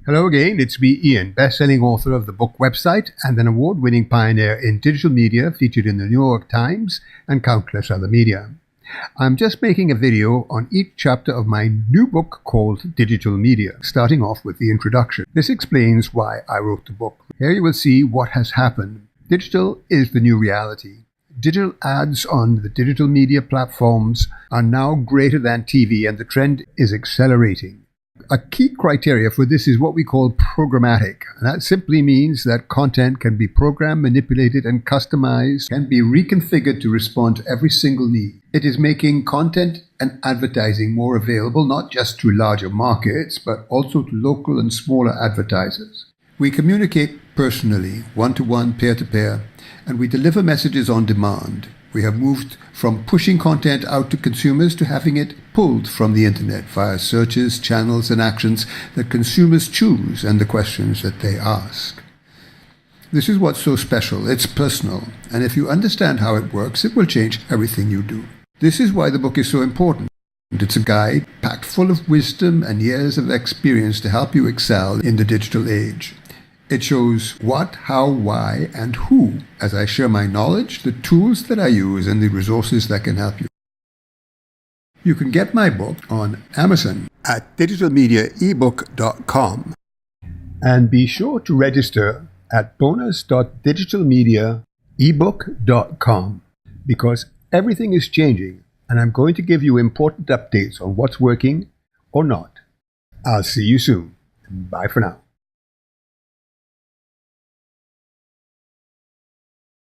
Hello again, it's me, Ian, best-selling author of the book website and an award-winning pioneer in digital media featured in the New York Times and countless other media. I'm just making a video on each chapter of my new book called Digital Media, starting off with the introduction. This explains why I wrote the book. Here you will see what has happened. Digital is the new reality. Digital ads on the digital media platforms are now greater than TV, and the trend is accelerating. A key criteria for this is what we call programmatic. And that simply means that content can be programmed, manipulated, and customized, can be reconfigured to respond to every single need. It is making content and advertising more available, not just to larger markets, but also to local and smaller advertisers. We communicate personally, one-to-one, peer-to-peer, and we deliver messages on demand. We have moved from pushing content out to consumers to having it pulled from the internet via searches, channels, and actions that consumers choose and the questions that they ask. This is what's so special. It's personal, and if you understand how it works, it will change everything you do. This is why the book is so important. It's a guide packed full of wisdom and years of experience to help you excel in the digital age. It shows what, how, why, and who as I share my knowledge, the tools that I use, and the resources that can help you. You can get my book on Amazon at digitalmediaebook.com. And be sure to register at bonus.digitalmediaebook.com because everything is changing and I'm going to give you important updates on what's working or not. I'll see you soon. Bye for now.